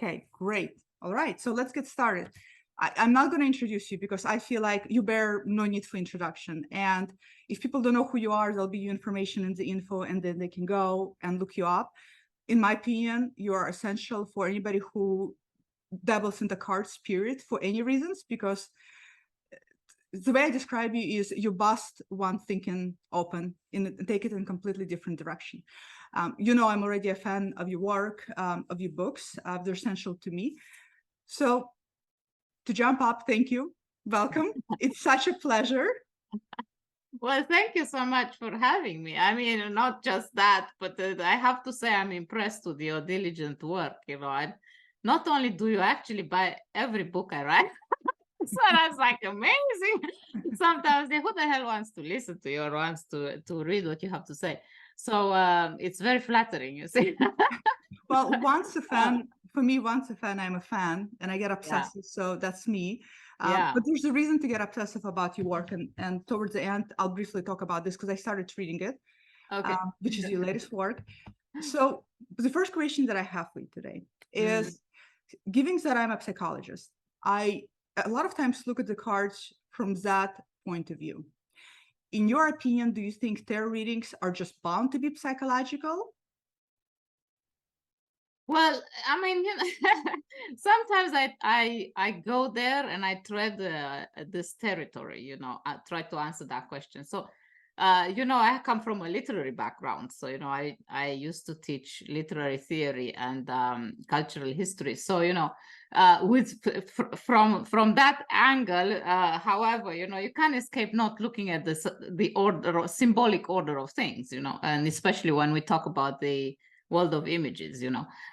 Okay, great. All right, so let's get started. I'm not going to introduce you because I feel like you bear no need for introduction. And if people don't know who you are, there'll be information in the info and then they can go and look you up. In my opinion, you are essential for anybody who dabbles in the card spirit for any reasons, because the way I describe you is you bust one thinking open and take it in a completely different direction. I'm already a fan of your work, of your books. They're essential to me. So to jump up, thank you. Welcome. It's such a pleasure. Well, thank you so much for having me. I mean, not just that, but I have to say I'm impressed with your diligent work. And not only do you actually buy every book I write, so that's like amazing. Sometimes who the hell wants to listen to you or wants to read what you have to say? So it's very flattering, you see. Well, once a fan, for me, once a fan, I'm a fan, and I get Yeah. obsessive. So that's me. Yeah. But there's a reason to get obsessive about your work. And towards the end, I'll briefly talk about this because I started reading it, Okay. which is your latest work. So the first question that I have for you today is, given that I'm a psychologist, I a lot of times look at the cards from that point of view. In your opinion, do you think tarot readings are just bound to be psychological? Well, I mean, sometimes I go there and I tread this territory. I try to answer that question. So, I come from a literary background. So, I used to teach literary theory and cultural history. So, from that angle, however, you can't escape not looking at the order or symbolic order of things. And especially when we talk about the world of images.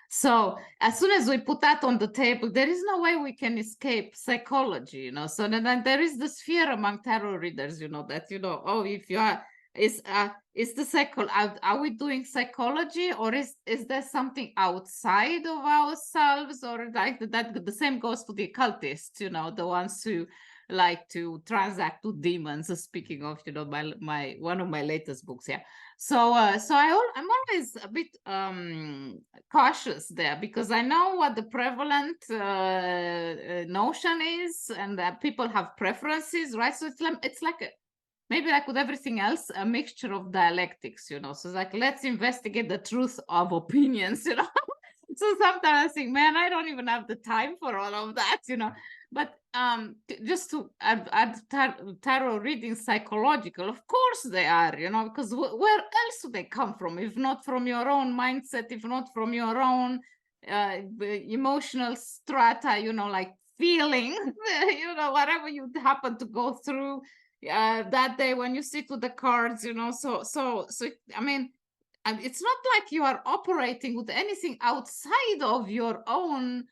So as soon as we put that on the table, there is no way we can escape psychology. So then there is this fear among tarot readers, that if you are is the are we doing psychology, or is there something outside of ourselves, or like that the same goes for the occultists, the ones who like to transact with demons, speaking of my one of my latest books. So I'm always a bit cautious there, because I know what the prevalent notion is, and that people have preferences, right? So it's like maybe like with everything else, a mixture of dialectics. So it's like, let's investigate the truth of opinions. So sometimes I think, man, I don't even have the time for all of that. But just to add tarot reading psychological, of course they are, because where else do they come from if not from your own mindset, if not from your own emotional strata, like feeling, whatever you happen to go through that day when you sit with the cards, so I mean, and it's not like you are operating with anything outside of your own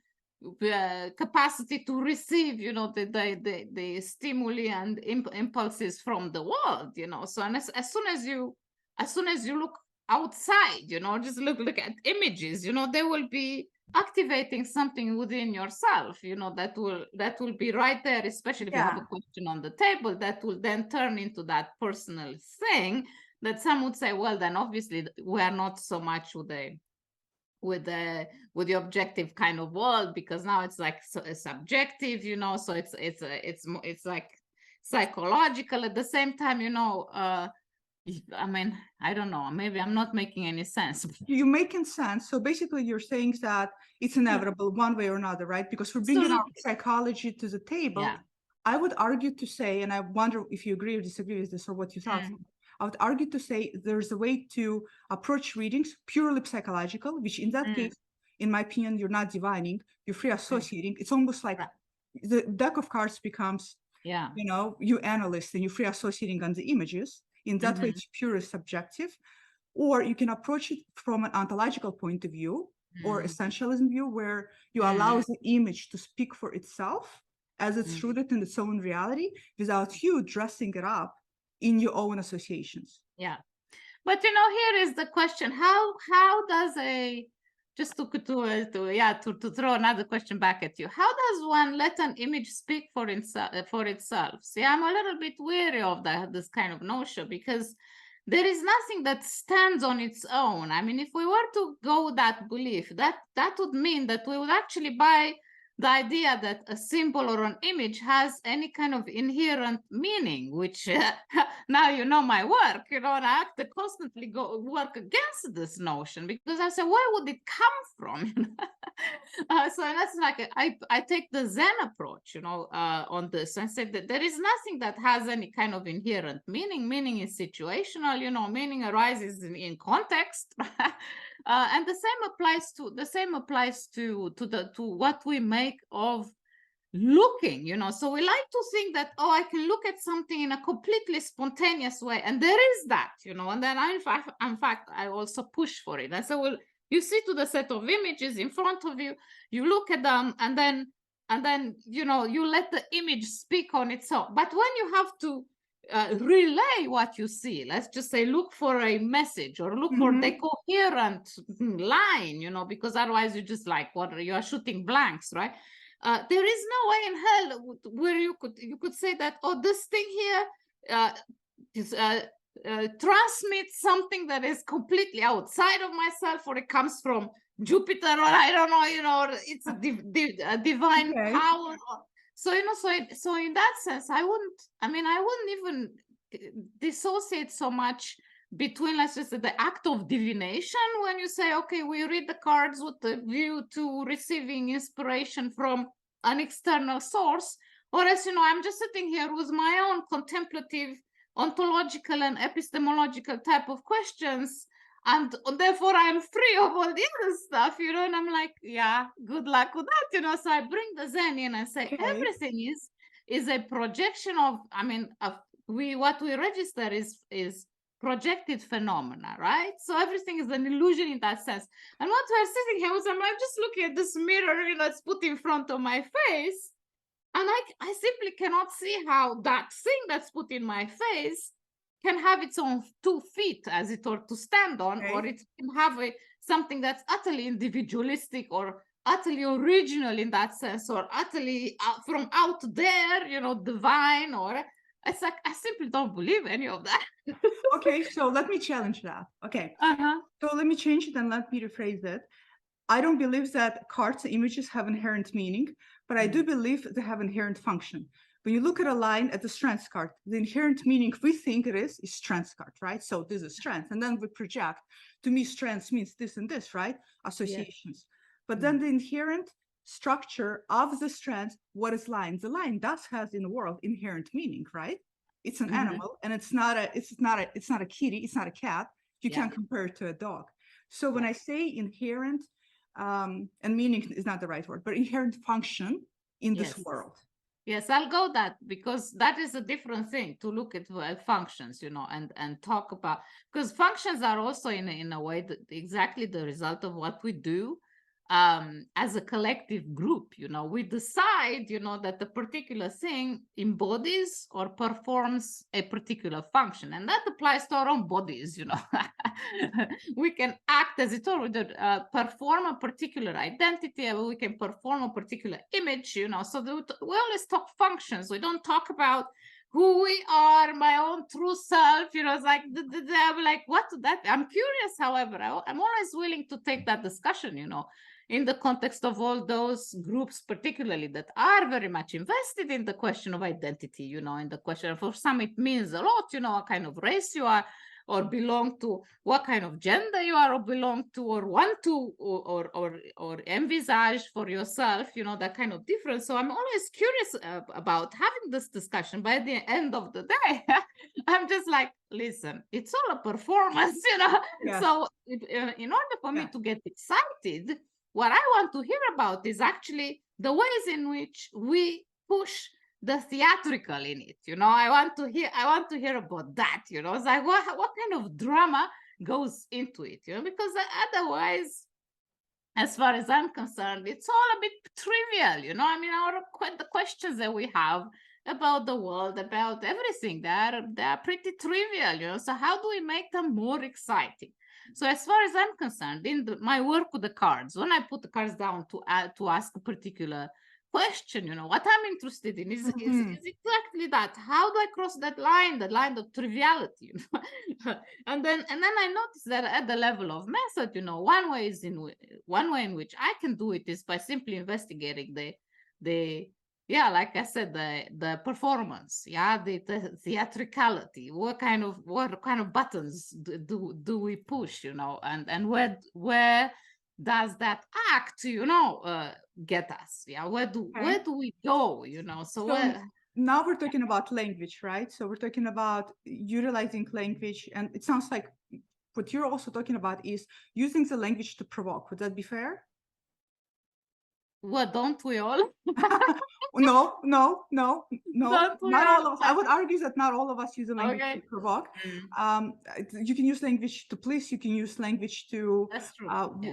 capacity to receive, the stimuli and impulses from the world, So, and as soon as you look outside, just look at images, they will be activating something within yourself, that will be right there, especially if you have a question on the table, that will then turn into that personal thing that some would say, well, then obviously we are not so much with the objective kind of world, because now it's like subjective, so it's like psychological at the same time, I mean, I don't know, maybe I'm not making any sense. You're making sense. So basically you're saying that it's inevitable one way or another, right? Because we're bringing our psychology to the table. I would argue to say, and I wonder if you agree or disagree with this or what you thought, I would argue to say there's a way to approach readings purely psychological, which in that case, in my opinion, you're not divining, you're free associating. It's almost like the deck of cards becomes, you analyst and you're free associating on the images. In that way, it's purely subjective. Or you can approach it from an ontological point of view or essentialism view, where you allow the image to speak for itself as it's rooted in its own reality without you dressing it up in your own associations. Yeah. But here is the question: how does just to throw another question back at you, how does one let an image speak for itself? See, I'm a little bit wary of this kind of notion, because there is nothing that stands on its own. I mean, if we were to go that belief, that would mean that we would actually buy the idea that a symbol or an image has any kind of inherent meaning, which now you know my work, and I have to constantly work against this notion, because I say, where would it come from? So that's like I take the Zen approach, on this, and say that there is nothing that has any kind of inherent meaning. Meaning is situational, meaning arises in context. And the same applies to what we make of looking, so we like to think that, I can look at something in a completely spontaneous way, and there is that, and then in fact I also push for it. I say, well, you see to the set of images in front of you, you look at them, and then you let the image speak on its own. But when you have to relay what you see, let's just say, look for a message or look for the coherent line, because otherwise you just like, you are shooting blanks, right? There is no way in hell where you could say that, this thing here transmits something that is completely outside of myself, or it comes from Jupiter, or I don't know, or it's a divine power. So so in that sense, I wouldn't even dissociate so much between, let's just say, the act of divination, when you say, okay, we read the cards with the view to receiving inspiration from an external source, whereas I'm just sitting here with my own contemplative, ontological and epistemological type of questions, and therefore I'm free of all the other stuff, and I'm like, yeah, good luck with that, so I bring the Zen in and say, everything is a projection of, what we register is projected phenomena, right? So everything is an illusion in that sense. And what we're sitting here was, I'm just looking at this mirror, that's put in front of my face, and I simply cannot see how that thing that's put in my face can have its own 2 feet, as it were, to stand on, or it can have something that's utterly individualistic or utterly original in that sense, or utterly from out there, divine, or it's like, I simply don't believe any of that. Okay, so let me challenge that. Okay, so let me change it and let me rephrase it. I don't believe that cards, images have inherent meaning, but I do believe they have inherent function. When you look at a line at the strength card, the inherent meaning we think it is strength card, right? So this is strength, and then we project. To me, strength means this and this, right? Associations. But then the inherent structure of the strength, what is line? The line does have in the world inherent meaning, right? It's an animal, and it's not a kitty, it's not a cat. You can't compare it to a dog. So when I say inherent, and meaning is not the right word, but inherent function in this world. Yes, I'll go that, because that is a different thing to look at functions, and talk about, because functions are also in a way exactly the result of what we do as a collective group. We decide, that the particular thing embodies or performs a particular function, and that applies to our own bodies. We can act, as it were, perform a particular identity, or we can perform a particular image. So we always talk functions. We don't talk about who we are, my own true self. It's like, I'm like, what that? I'm curious. However, I'm always willing to take that discussion, in the context of all those groups, particularly that are very much invested in the question of identity, in the question, for some it means a lot, what kind of race you are, or belong to, what kind of gender you are, or belong to, or want to, or envisage for yourself, that kind of difference. So I'm always curious about having this discussion. By the end of the day, I'm just like, listen, it's all a performance, So in order for me to get excited, what I want to hear about is actually the ways in which we push the theatrical in it. I want to hear about that. It's like, what kind of drama goes into it? Because otherwise, as far as I'm concerned, it's all a bit trivial. The questions that we have about the world, about everything, they're pretty trivial. So how do we make them more exciting? So as far as I'm concerned, in my work with the cards, when I put the cards down to ask a particular question, what I'm interested in is exactly that. How do I cross that line of triviality? and then I noticed that at the level of method, one way in which I can do it is by simply investigating the like I said, the performance, the theatricality. What kind of buttons do we push, and where does that act, get us? Where do we go? So now we're talking about language, right? So we're talking about utilizing language, and it sounds like what you're also talking about is using the language to provoke. Would that be fair? Well, don't we all? No, not all of us. I would argue that not all of us use the language to provoke. You can use language to please, you can use language to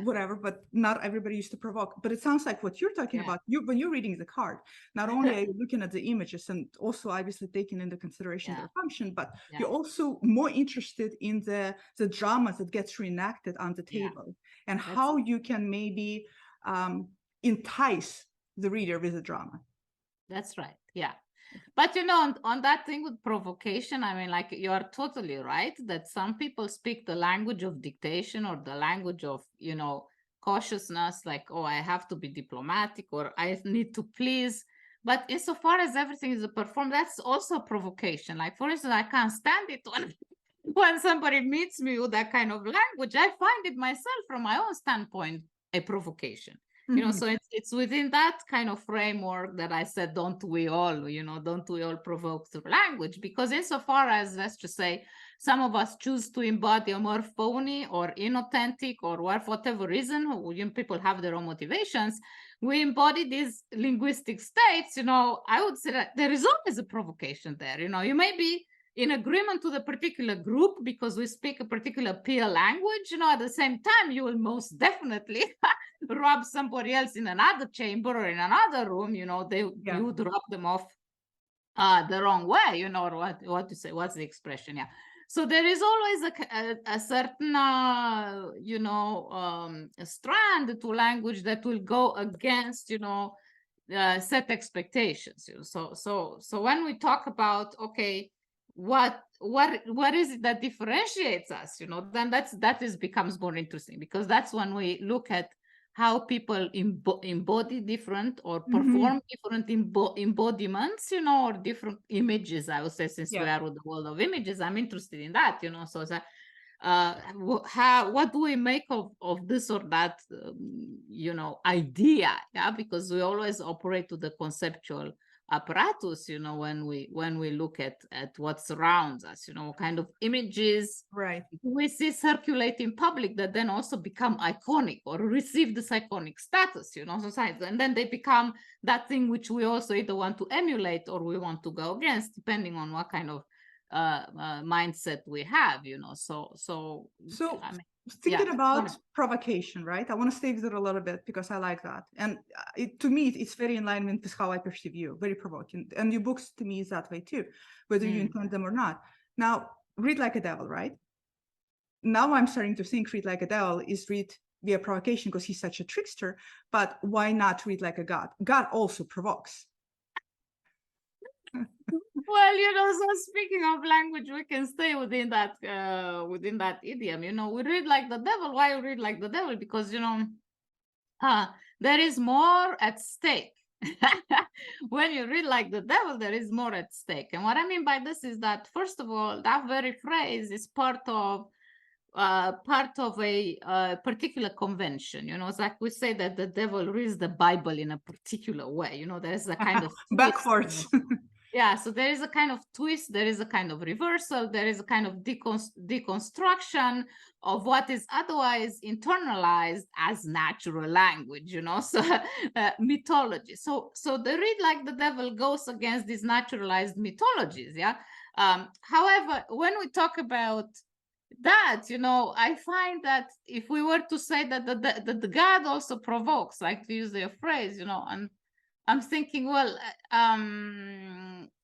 whatever, but not everybody used to provoke. But it sounds like what you're talking about, when you're reading the card, not only are you looking at the images and also obviously taking into consideration their function, but you're also more interested in the drama that gets reenacted on the table and how you can maybe entice the reader with the drama. That's right. Yeah. But on that thing with provocation, I mean, like, you are totally right that some people speak the language of dictation or the language of, cautiousness, like, oh, I have to be diplomatic or I need to please. But insofar as everything is a perform, that's also a provocation. Like, for instance, I can't stand it when somebody meets me with that kind of language. I find it myself from my own standpoint a provocation. So it's within that kind of framework that I said, don't we all provoke through language? Because insofar as, let's just say, some of us choose to embody a more phony or inauthentic or whatever reason, people have their own motivations, we embody these linguistic states, I would say that there is always a provocation there. You may be in agreement to the particular group because we speak a particular peer language, at the same time, you will most definitely rub somebody else in another chamber or in another room, you would rub them off the wrong way, or what to say, what's the expression? So there is always a certain strand to language that will go against set expectations. So when we talk about, okay, what is it that differentiates us, then that becomes more interesting, because that's when we look at how people embody different or perform different embodiments, or different images. I would say, since we are with the world of images, I'm interested in that, so that what do we make of this or that idea? Because we always operate to the conceptual apparatus, when we look at what surrounds us, what kind of images we see circulate in public that then also become iconic or receive this iconic status, society, and then they become that thing which we also either want to emulate or we want to go against, depending on what kind of mindset we have, so I mean, thinking about provocation, right? I want to stay with it a little bit because I like that. And to me, it's very in alignment with how I perceive you, very provoking. And your books to me is that way too, whether you intend them or not. Now, read like a devil, right? Now I'm starting to think read like a devil is read via provocation because he's such a trickster, but why not read like a god? God also provokes. Well, so speaking of language, we can stay within that idiom. We read like the devil. Why we read like the devil? Because there is more at stake. When you read like the devil, there is more at stake. And what I mean by this is that, first of all, that very phrase is part of a particular convention. It's like we say that the devil reads the Bible in a particular way. There's a kind of backwards. So there is a kind of twist, there is a kind of reversal, there is a kind of deconstruction of what is otherwise internalized as natural language, so mythology. So the read like the devil goes against these naturalized mythologies. However, when we talk about that, I find that if we were to say that the God also provokes, like to use their phrase, and I'm thinking, well,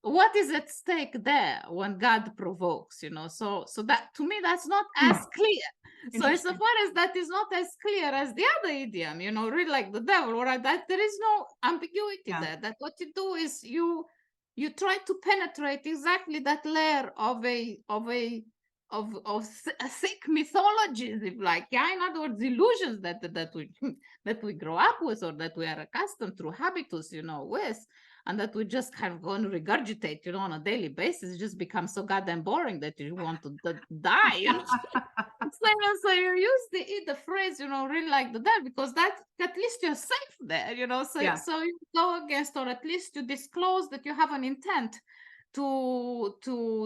what is at stake there when God provokes, you know? So that, to me, that's not as clear. So as far as that is not as clear as the other idiom, you know, read like the devil, or that there is no ambiguity there. That what you do is you try to penetrate exactly that layer of a thick mythologies, if like, yeah, in other words, illusions that we that we grow up with, or that we are accustomed through habitus, you know, with, and that we just kind of go and regurgitate, you know, on a daily basis. It just becomes so goddamn boring that you want to die, you know. So you use the phrase, you know, really like the devil, because that at least you're safe there, you know. So you go against, or at least you disclose that you have an intent to pull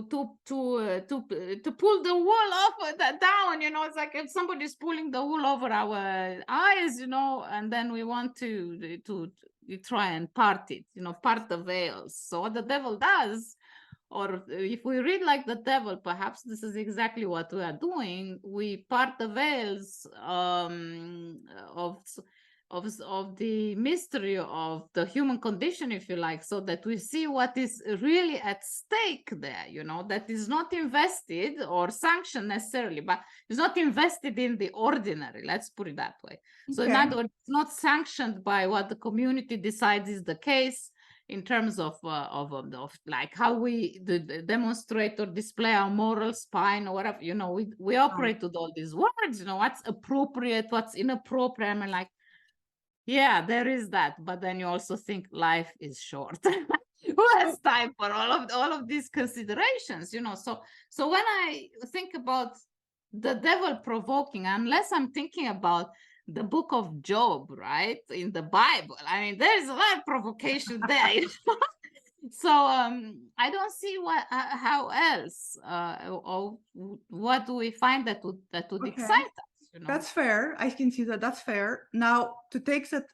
the wool off that down, you know. It's like if somebody's pulling the wool over our eyes, you know, and then we want to try and part it, you know, part the veils. So what the devil does, or if we read like the devil, perhaps this is exactly what we are doing. We part the veils of the mystery of the human condition, if you like, so that we see what is really at stake there, you know, that is not invested or sanctioned necessarily, but is not invested in the ordinary, let's put it that way. So in other words, it's not sanctioned by what the community decides is the case, in terms of like how we demonstrate or display our moral spine or whatever, you know. We operate with all these words, you know, what's appropriate, what's inappropriate. I mean, like, yeah, there is that, but then you also think life is short. Who has time for all of these considerations, you know? So when I think about the devil provoking, unless I'm thinking about the book of Job, right, in the Bible, I mean, there's a lot of provocation there. You know? So I don't see how else, or what do we find that would excite us? You know? That's fair. I can see that. That's fair. Now, to take that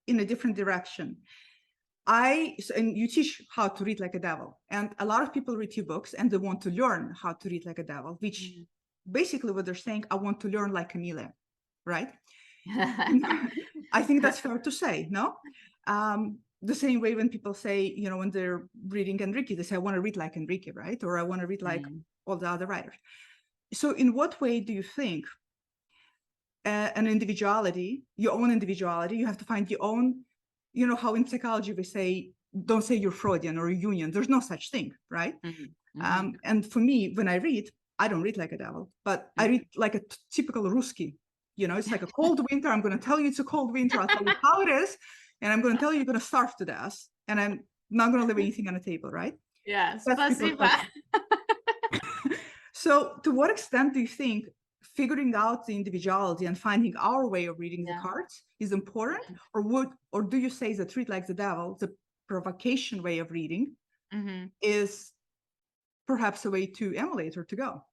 in a different direction, and you teach how to read like a devil, and a lot of people read your books and they want to learn how to read like a devil, which basically what they're saying, I want to learn like Camelia, right? I think that's fair to say, no? The same way when people say, you know, when they're reading Enrique, they say, I want to read like Enrique, right? Or I want to read like all the other writers. So in what way do you think an individuality, your own individuality, you have to find your own, you know, how in psychology we say, don't say you're Freudian or Jungian. There's no such thing, right? And for me, when I read, I don't read like a devil, but I read like a typical Ruski. You know, it's like a cold winter. I'm going to tell you it's a cold winter. I'll tell you how it is. And I'm going to tell you you're going to starve to death. And I'm not going to leave anything on the table, right? Yes. So to what extent do you think figuring out the individuality and finding our way of reading the cards is important? Or do you say that read like the devil, the provocation way of reading, is perhaps a way to emulate or to go?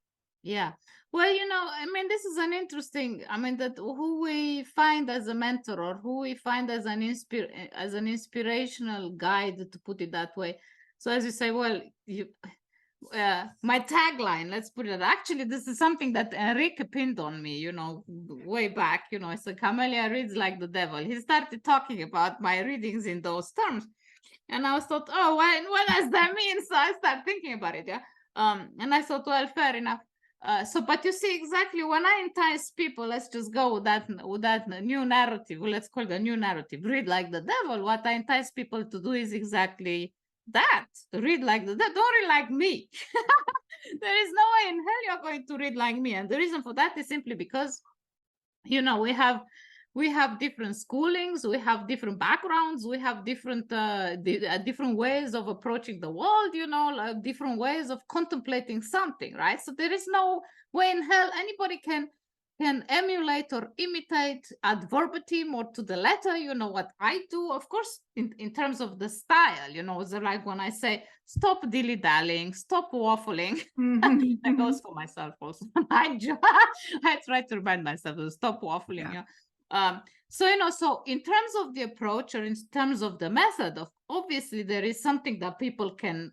Yeah. Well, you know, I mean, this is an interesting, I mean, that who we find as a mentor, or who we find as an inspirational guide, to put it that way. So as you say, well, my tagline, let's put it, actually, this is something that Enrique pinned on me, you know, way back, you know. So Camelia reads like the devil. He started talking about my readings in those terms. And I thought, oh, what does that mean? So I started thinking about it, yeah. And I thought, well, fair enough. But you see, exactly when I entice people, let's just go with that new narrative. Let's call it the new narrative. Read like the devil. What I entice people to do is exactly that. Read like the devil. Don't read like me. There is no way in hell you're going to read like me. And the reason for that is simply because, you know, we have different schoolings, we have different backgrounds, we have different ways of approaching the world, you know, like different ways of contemplating something, right? So there is no way in hell anybody can emulate or imitate ad verbatim or to the letter, you know, what I do. Of course, in terms of the style, you know, so like when I say stop dilly-dallying, stop waffling, that goes for myself also. I try to remind myself to stop waffling. You know? So, you know, so in terms of the approach, or in terms of the method, obviously there is something that people can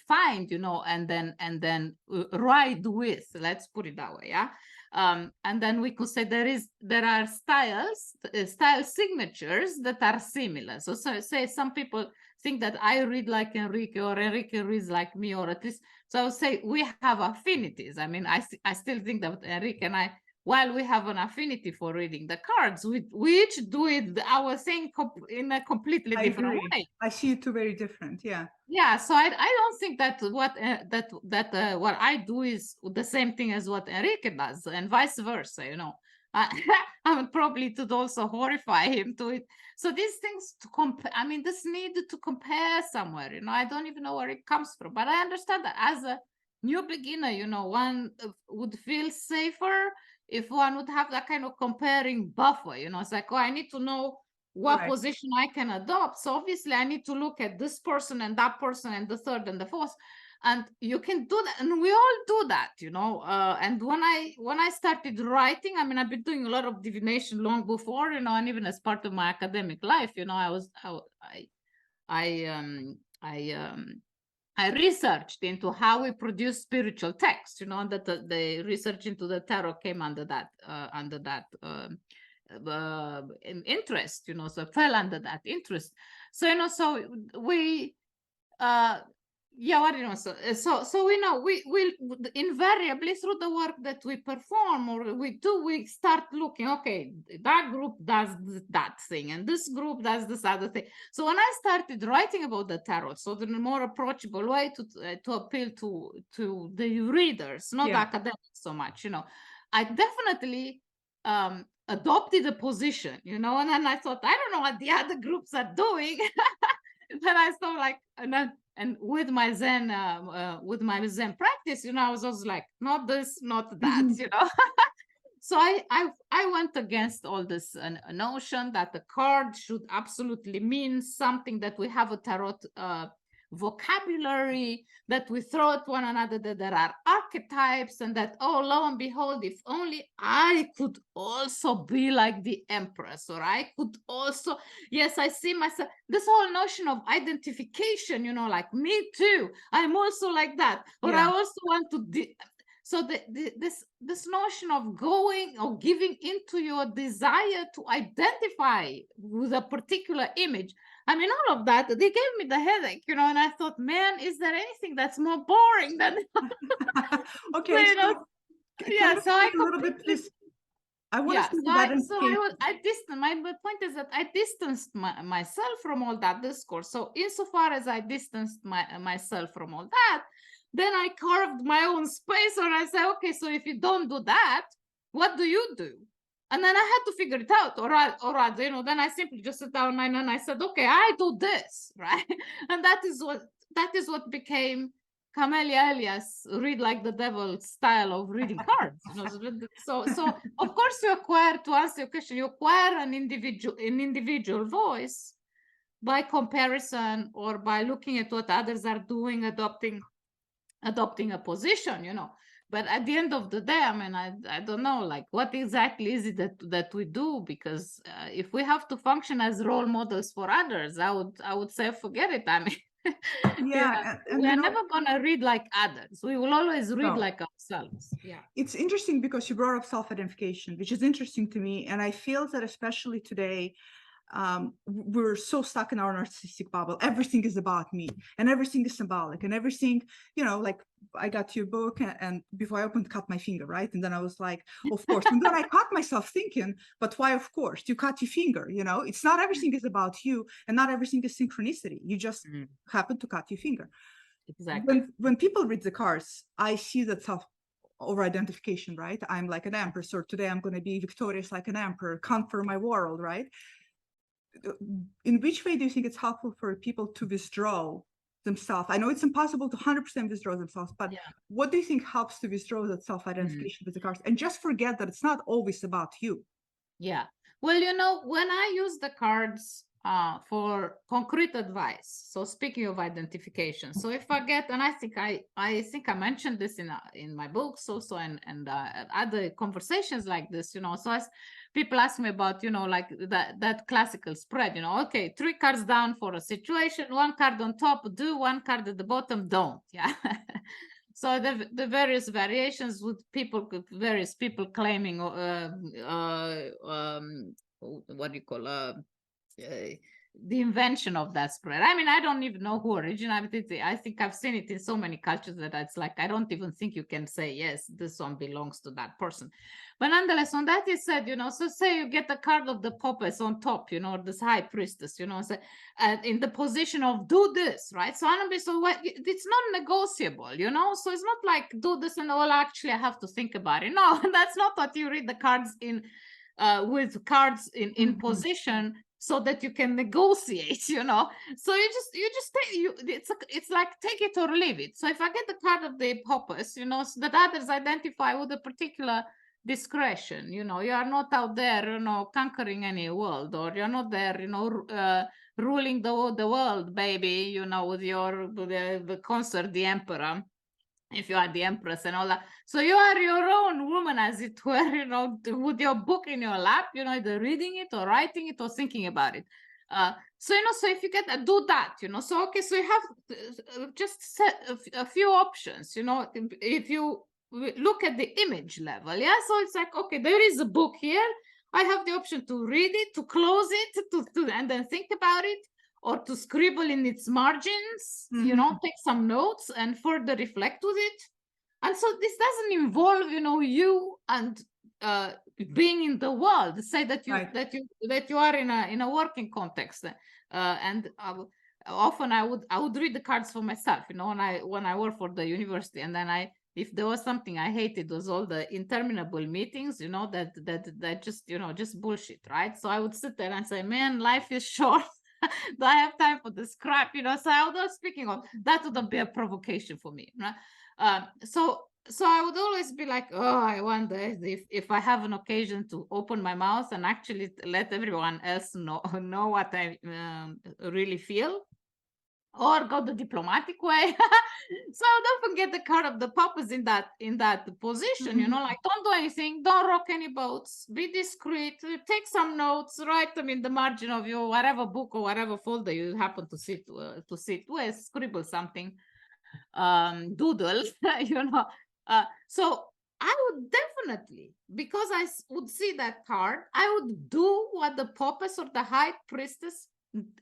find, you know, and then ride with, let's put it that way. Yeah. And then we could say there are style signatures that are similar. So say some people think that I read like Enrique, or Enrique reads like me, or at least, so I would say we have affinities. I mean, I still think that Enrique and I, while we have an affinity for reading the cards, we each do it our thing in a completely different way. I see it two very different. Yeah. Yeah. So I don't think that what what I do is the same thing as what Enrique does, and vice versa. You know, I would probably to also horrify him to it. So these things to compare. I mean, this need to compare somewhere. You know, I don't even know where it comes from, but I understand that as a new beginner, you know, one would feel safer if one would have that kind of comparing buffer. You know, it's like, oh, I need to know what position I can adopt. So obviously I need to look at this person and that person and the third and the fourth. And you can do that, and we all do that, you know. And when I started writing, I mean, I've been doing a lot of divination long before, you know, and even as part of my academic life, you know, I researched into how we produce spiritual text, you know, and that the research into the tarot came under that interest, you know, so fell under that interest. So, you know, so we yeah, what, you know, so we know we will invariably through the work that we perform or we do, we start looking, okay, that group does that thing and this group does this other thing. So when I started writing about the tarot, so the more approachable way to appeal to the readers, not academics so much, you know, I definitely adopted a position, you know, and then I thought, I don't know what the other groups are doing. Then I thought like, and with my Zen practice, you know, I was also like, not this, not that, you know. So I went against all this notion that the card should absolutely mean something, that we have a tarot vocabulary, that we throw at one another, that there are archetypes, and that, oh, lo and behold, if only I could also be like the Empress, or I could also, yes, I see myself, this whole notion of identification, you know, like me too, I'm also like that, or I also want to so this notion of going or giving into your desire to identify with a particular image, I mean, all of that, they gave me the headache, you know, and I thought, man, is there anything that's more boring than okay, you know? Yeah, so I a little bit, please. I want to I distanced, my point is that I distanced myself from all that discourse. So insofar as I distanced myself from all that, then I carved my own space, or I said, okay, so if you don't do that, what do you do? And then I had to figure it out, or you know, then I simply just sat down and I said, okay, I do this, right? And that is what became Camelia Elias, read like the devil style of reading cards. You know? So of course you acquire, to answer your question, you acquire an individual voice by comparison, or by looking at what others are doing, adopting a position, you know. But at the end of the day, I mean, I don't know, like, what exactly is it that we do? Because if we have to function as role models for others, I would say forget it. I mean, and we're never gonna read like others. We will always read like ourselves. Yeah, it's interesting because you brought up self-identification, which is interesting to me, and I feel that especially today, we're so stuck in our narcissistic bubble. Everything is about me, and everything is symbolic, and everything, you know, like I got your book, and before I opened, cut my finger, right? And then I was like, of course. And then I caught myself thinking, but why of course? You cut your finger, you know? It's not everything is about you, and not everything is synchronicity. You just happen to cut your finger. Exactly. When people read the cards, I see that self over identification, right? I'm like an empress, or today I'm going to be victorious like an emperor, conquer my world, right? In which way do you think it's helpful for people to withdraw themselves? I know it's impossible to 100% withdraw themselves, but what do you think helps to withdraw that self-identification with the cards and just forget that it's not always about you? Yeah, well, you know, when I use the cards for concrete advice, so speaking of identification, so if I get, and I think I mentioned this in my books also, and other conversations like this, you know, so as people ask me about, you know, like that classical spread, you know, okay, 3 cards down for a situation, 1 card on top, do, 1 card at the bottom, don't. Yeah. So the various variations with various people claiming, what do you call, the invention of that spread. I mean, I don't even know who originated it. I think I've seen it in so many cultures that it's like, I don't even think you can say, yes, this one belongs to that person. But nonetheless, on that is said, so say you get a card of the Poppes on top, this high priestess, so, in the position of do this, right? So it's not negotiable, so it's not like do this and all, actually I have to think about it. No, that's not what you read the cards in, with cards in position, so that you can negotiate, so you just take it's like take it or leave it. So if I get the card of the Poppes, so that others identify with a particular discretion, you are not out there, conquering any world, or you're not there, ruling the world, baby, with the consort, the emperor, if you are the empress and all that. So you are your own woman, as it were, with your book in your lap, either reading it or writing it or thinking about it. So if you get do that, so okay, so you have just set a few options, if you look at the image level, so it's like, okay, there is a book here, I have the option to read it, to close it, to and then think about it, or to scribble in its margins, take some notes and further reflect with it. And so this doesn't involve, you and being in the world. Say that you that you are in a working context, and often I would read the cards for myself, when I work for the university, and then if there was something I hated, was all the interminable meetings, that just bullshit, right? So I would sit there and say, man, life is short. Do I have time for this crap? So I was speaking of that, wouldn't be a provocation for me, right? So I would always be like, oh, I wonder if I have an occasion to open my mouth and actually let everyone else know what I really feel, or go the diplomatic way. So I would often get the card of the Poppes in that position, like, don't do anything, don't rock any boats, be discreet, take some notes, write them in the margin of your whatever book or whatever folder you happen to sit with, scribble something, doodle, so I would definitely, because I would see that card, I would do what the Poppes or the High Priestess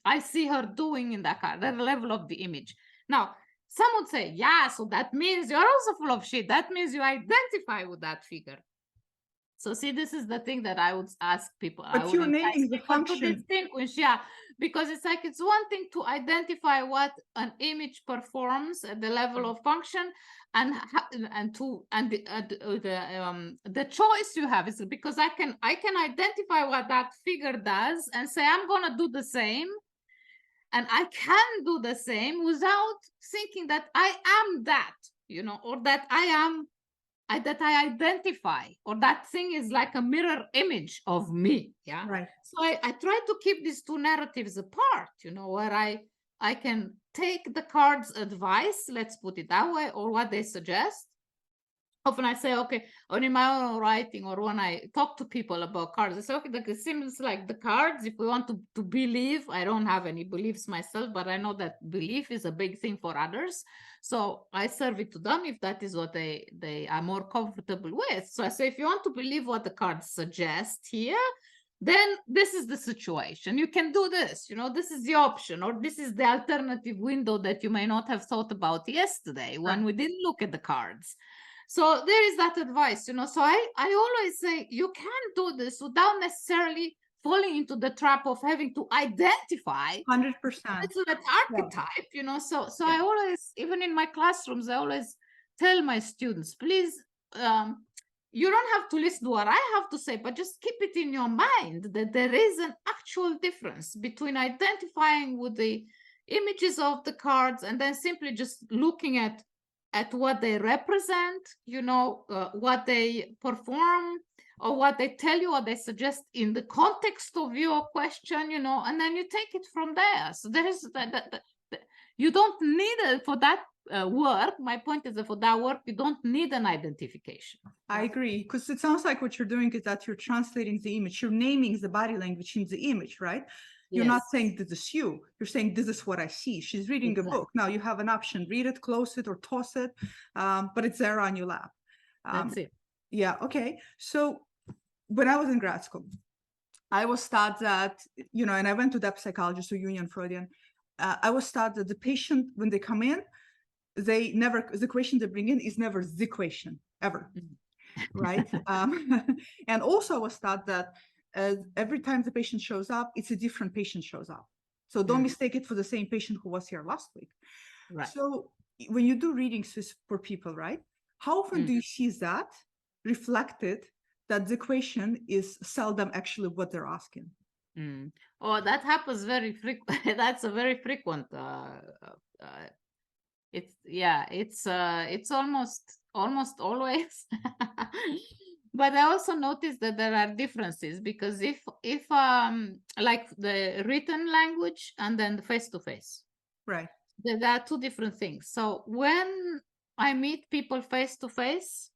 I see her doing in that card, at the level of the image. Now, some would say, yeah, so that means you're also full of shit. That means you identify with that figure. So see, this is the thing that I would ask people. But you're naming the function. To distinguish, because it's like, it's one thing to identify what an image performs at the level of function, and the choice you have is because I can identify what that figure does and say, I'm gonna do the same, and I can do the same without thinking that I am that, or that that I identify, or that thing is like a mirror image of me. Right. So I try to keep these two narratives apart, where I can take the cards' advice, let's put it that way, or what they suggest. Often I say, okay, or in my own writing, or when I talk to people about cards, I say, okay, it seems like the cards, if we want to believe, I don't have any beliefs myself, but I know that belief is a big thing for others. So I serve it to them if that is what they are more comfortable with. So I say, if you want to believe what the cards suggest here, then this is the situation. You can do this, this is the option, or this is the alternative window that you may not have thought about yesterday when we didn't look at the cards. So there is that advice, so I always say you can do this without necessarily falling into the trap of having to identify 100% that archetype, so I always, even in my classrooms, I always tell my students, please, you don't have to listen to what I have to say, but just keep it in your mind that there is an actual difference between identifying with the images of the cards and then simply just looking at what they represent, what they perform, or what they tell you, or they suggest in the context of your question, and then you take it from there. So there is that you don't need for that work. My point is that for that work, you don't need an identification. I agree, because it sounds like what you're doing is that you're translating the image, you're naming the body language in the image, right? You're not saying this is you. You're saying this is what I see. She's reading a book. Now you have an option: read it, close it, or toss it, but it's there on your lap. That's it. Yeah. Okay. So when I was in grad school, I was taught that, and I went to that psychologist or Jungian Freudian. I was taught that the patient, when they come in, the question they bring in is never the question ever. Right. And also I was taught that every time the patient shows up, it's a different patient shows up. So don't mistake it for the same patient who was here last week. Right. So when you do readings for people, right, how often do you see that reflected, that the question is seldom actually what they're asking? Oh, that happens very frequent. That's a very frequent. It's almost always. But I also noticed that there are differences, because if like the written language and then the face-to-face, right, there are two different things. So when I meet people face-to-face,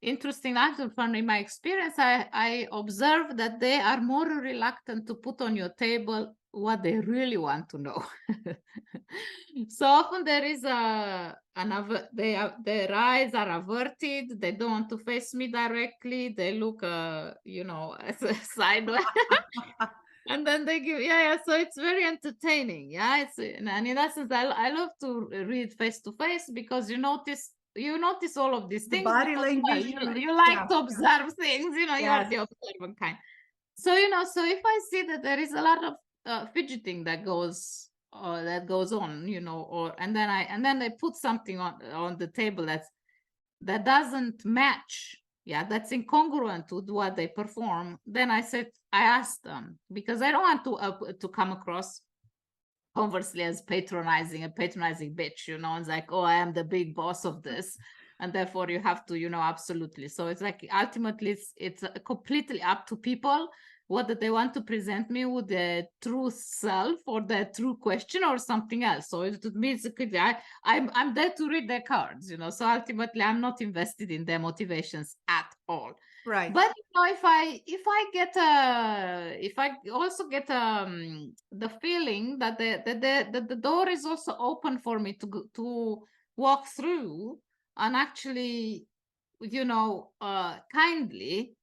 interesting actually from my experience, I observe that they are more reluctant to put on your table what they really want to know. So often there is their eyes are averted. They don't want to face me directly. They look, sideways. And then they give, so it's very entertaining. And in that sense, I love to read face to face, because you notice all of these things. Body language. You like to observe things, you are the observant kind. So, so if I see that there is a lot of fidgeting that goes on, and then they put something on the table that doesn't match, that's incongruent with what they perform, then I ask them, because I don't want to come across conversely as a patronizing bitch, it's like, oh, I am the big boss of this, and therefore you have to, absolutely. So it's like, ultimately it's completely up to people whether they want to present me with the true self or the true question or something else. So it means I'm there to read their cards, so ultimately I'm not invested in their motivations at all. Right. But if I also get the feeling that the door is also open for me to walk through and actually, kindly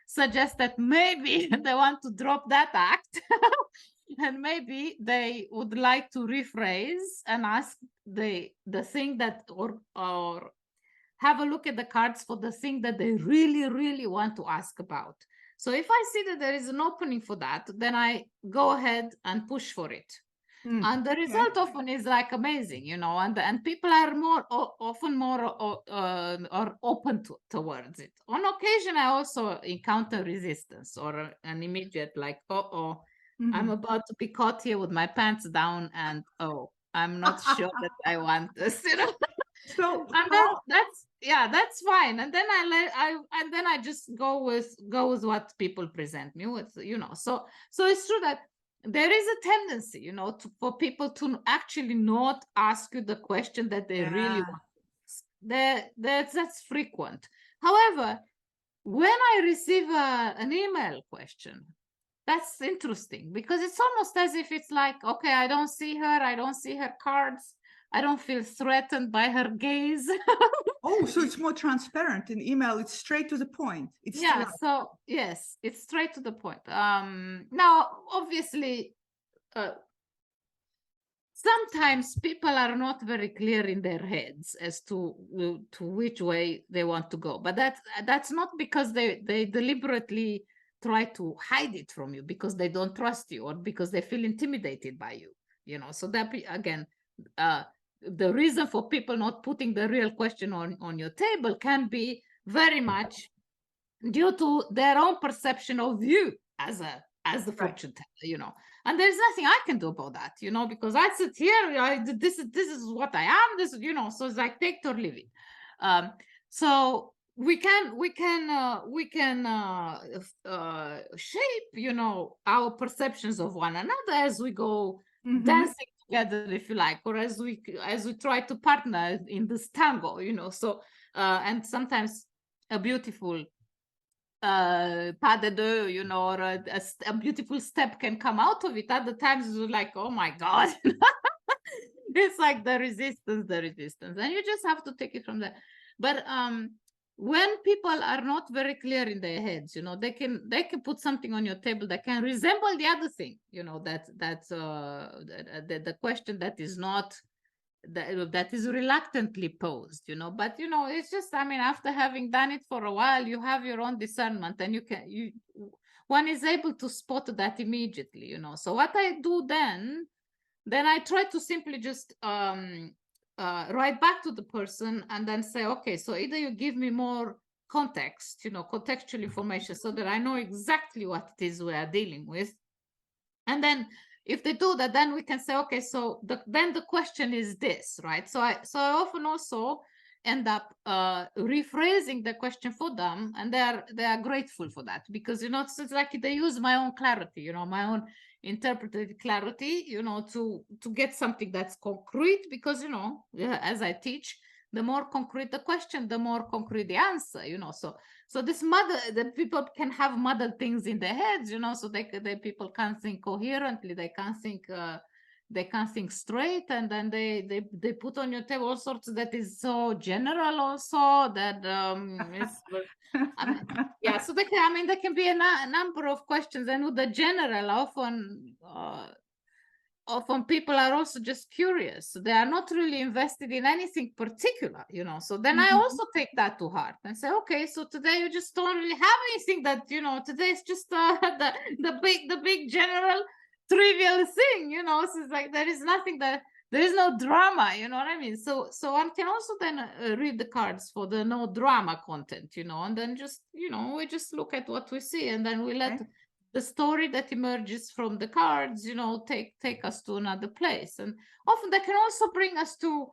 suggest that maybe they want to drop that act and maybe they would like to rephrase and ask the thing that, or have a look at the cards for the thing that they really, really want to ask about. So if I see that there is an opening for that, then I go ahead and push for it. And the result often is like amazing, and people are often more open towards it. On occasion, I also encounter resistance or an immediate like, I'm about to be caught here with my pants down, and I'm not sure that I want this, So and that's fine. And then I just go with what people present me with, So it's true that there is a tendency, for people to actually not ask you the question that they really want. That's frequent. However, when I receive an email question, that's interesting, because it's almost as if it's like, okay, I don't see her cards, I don't feel threatened by her gaze. Oh, so it's more transparent. In email, it's straight to the point. So yes, it's straight to the point. Now, obviously, sometimes people are not very clear in their heads as to which way they want to go, but that's not because they deliberately try to hide it from you, because they don't trust you or because they feel intimidated by you. So that, again, the reason for people not putting the real question on your table can be very much due to their own perception of you as the fortune teller, and there's nothing I can do about that, because I sit here, this is what I am, so it's like, take it or leave it. So we can shape, our perceptions of one another as we go dancing together, if you like, or as we try to partner in this tango, so and sometimes a beautiful pas de deux, you know, or a beautiful step can come out of it. Other times it's like, oh my God. It's like the resistance, and you just have to take it from there. But when people are not very clear in their heads, you know, they can put something on your table that can resemble the other thing, you know, that's the question that is not that is reluctantly posed, you know. But you know, it's just, I mean, after having done it for a while, you have your own discernment, and one is able to spot that immediately, you know. So what I do then I try to simply just write back to the person and then say, okay, so either you give me more context, you know, contextual information, so that I know exactly what it is we are dealing with. And then if they do that, then we can say, okay, so then the question is this, right? So I often also end up rephrasing the question for them, and they are grateful for that, because, you know, it's like they use my own clarity, you know, my own interpretive clarity, you know, to get something that's concrete, because, you know, as I teach, the more concrete the question, the more concrete the answer, you know. So the people can have muddled things in their heads, you know, so people can't think coherently, they can't think straight, and then they put on your table all sorts that is so general also that it's I mean, yeah, so there can be a number of questions, and with the general often people are also just curious. They are not really invested in anything particular, you know. So then I also take that to heart and say, okay, so today you just don't really have anything that, you know, today is just the big general trivial thing, you know. So it's like there is nothing there is no drama, you know what I mean? So one can also then read the cards for the no drama content, you know, and then just, you know, we just look at what we see, and then we let the story that emerges from the cards, you know, take us to another place. And often they can also bring us to,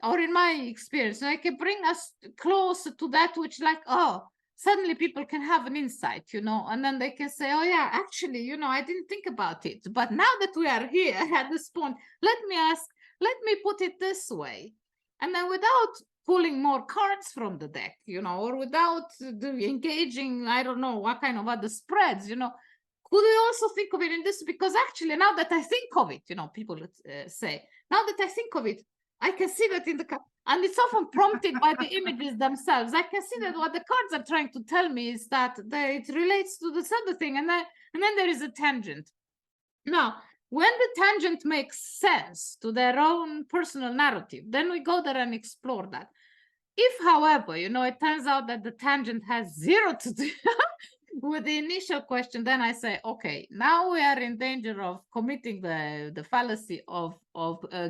or in my experience, they can bring us closer to that which, like, oh, suddenly people can have an insight, you know, and then they can say, oh yeah, actually, you know, I didn't think about it, but now that we are here at this point, let me put it this way. And then without pulling more cards from the deck, you know, or without engaging, I don't know what kind of other spreads, you know, could we also think of it in this? Because actually, now that I think of it, you know, people say, now that I think of it, I can see that in the card, and it's often prompted by the images themselves. I can see that what the cards are trying to tell me is that it relates to this other thing, and then there is a tangent. Now, when the tangent makes sense to their own personal narrative, then we go there and explore that. If, however, you know, it turns out that the tangent has zero to do with the initial question, then I say, okay, now we are in danger of committing the fallacy of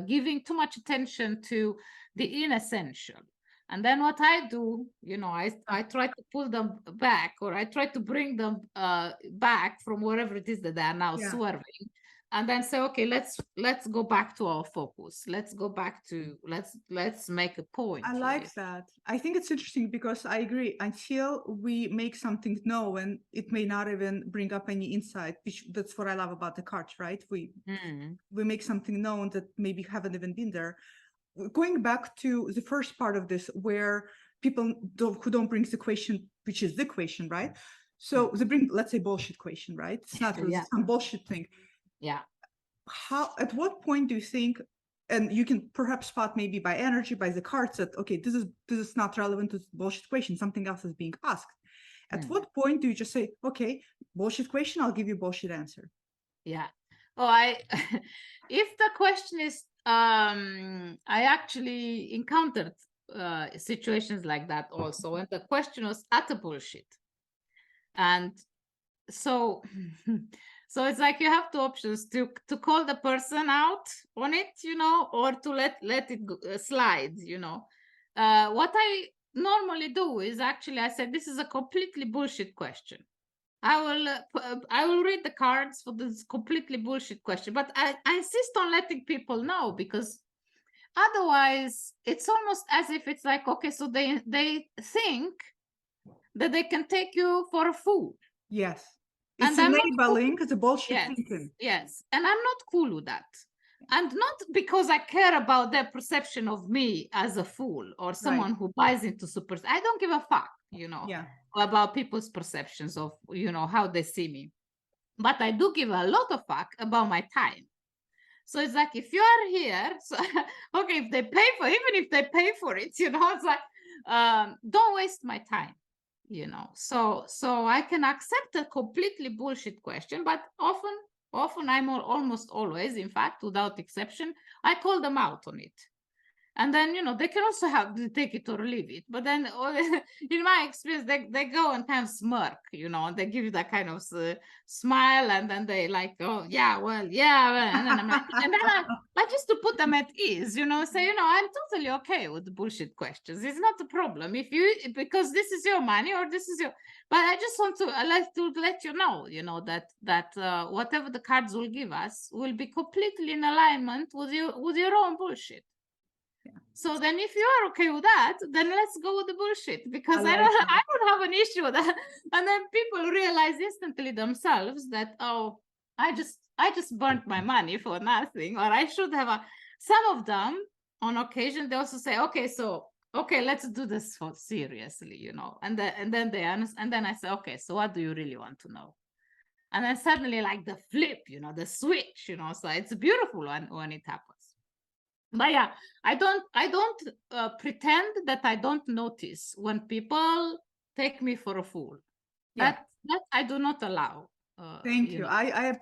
giving too much attention to the inessential. And then what I do, you know, I try to pull them back, or I try to bring them back from wherever it is that they are now swerving, and then say, okay, let's go back to our focus. Let's go back to let's make a point. I like that. I think it's interesting because I agree. Until we make something known, it may not even bring up any insight. That's what I love about the cards, right? We make something known that maybe haven't even been there. Going back to the first part of this, where people who don't bring the question, which is the question, right? So they bring, let's say, bullshit question, right? It's not really some bullshit thing. Yeah. At what point do you think, and you can perhaps spot maybe by energy, by the cards, that, okay, this is not relevant to the bullshit question, something else is being asked. At what point do you just say, okay, bullshit question, I'll give you bullshit answer? Yeah. Oh, if the question is, I actually encountered situations like that also, when the question was utter bullshit. And so so it's like you have two options: to call the person out on it, you know, or to let it slide, you know. What I normally do is actually I said, this is a completely bullshit question. I will read the cards for this completely bullshit question, but I insist on letting people know, because otherwise it's almost as if it's like, okay, so they think that they can take you for a fool. Yes. It's enabling the bullshit thinking. Yes. And I'm not cool with that. And not because I care about their perception of me as a fool or someone who buys into super. I don't give a fuck, you know. Yeah. about people's perceptions of, you know, how they see me. But I do give a lot of fuck about my time. So it's like, if you are here, so okay, if they pay for, even if they pay for it, you know, it's like, don't waste my time, you know. So I can accept a completely bullshit question, but often I'm almost always, in fact, without exception, I call them out on it. And then, you know, they can also have to take it or leave it. But then, in my experience, they go and kind of smirk, you know, and they give you that kind of smile, and then they like, oh, yeah, well, yeah. Well. And then I'm like, and then I just to put them at ease, you know, say, you know, I'm totally okay with the bullshit questions. It's not a problem if you, because this is your money or this is your, but I just want to let you know, that whatever the cards will give us will be completely in alignment with your own bullshit. So then if you are okay with that, then let's go with the bullshit, because I don't have an issue with that. And then people realize instantly themselves that, oh, I just burnt my money for nothing, or I should have some of them on occasion, they also say, okay, let's do this for seriously, you know. And then they understand, and then I say, okay, so what do you really want to know? And then suddenly, like the flip, you know, the switch, you know, so it's beautiful when it happens. But yeah, I don't pretend that I don't notice when people take me for a fool. Yeah. That I do not allow. Thank you. I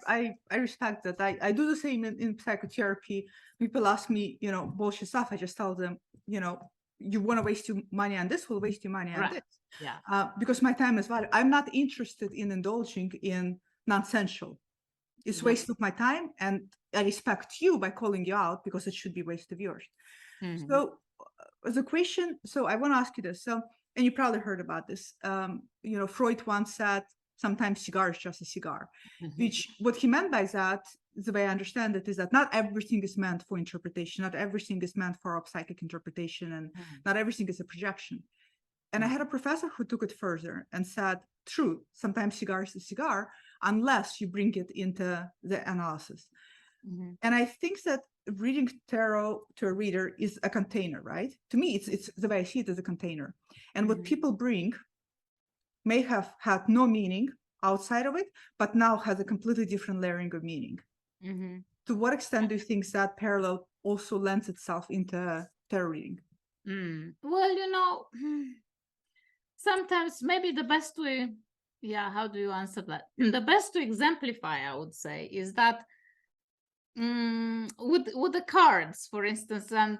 respect that. I do the same in psychotherapy. People ask me, you know, bullshit stuff. I just tell them, you know, you want to waste your money on this, we'll waste your money on this. Yeah. Because my time is valuable. I'm not interested in indulging in nonsensical. It's waste of my time, and I respect you by calling you out, because it should be waste of yours. Mm-hmm. So the question, so I want to ask you this. So, and you probably heard about this. You know, Freud once said, sometimes cigar is just a cigar, which what he meant by that, the way I understand it, is that not everything is meant for interpretation. Not everything is meant for a psychic interpretation, and not everything is a projection. And I had a professor who took it further and said, true, sometimes cigar is a cigar, unless you bring it into the analysis. And I think that reading tarot to a reader is a container, right? To me, it's the way I see it as a container. And what people bring may have had no meaning outside of it, but now has a completely different layering of meaning. To what extent do you think that parallel also lends itself into tarot reading? Well, you know, sometimes maybe the best way, how do you answer that? The best to exemplify, I would say, is that with the cards, for instance, and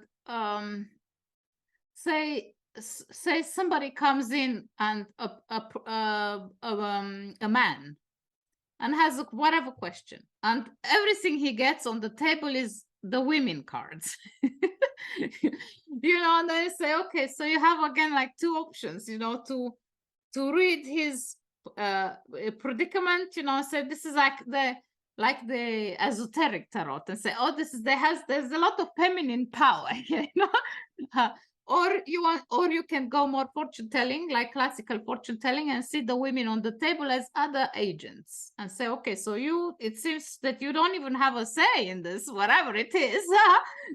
say somebody comes in, and a man, and has whatever question, and everything he gets on the table is the women cards. You know, and then you say, okay, so you have again like two options, you know, to read his predicament, you know, say this is like the esoteric tarot, and say, oh, there's a lot of feminine power, you know. Or you can go more fortune telling, like classical fortune telling, and see the women on the table as other agents, and say, okay, so it seems that you don't even have a say in this, whatever it is.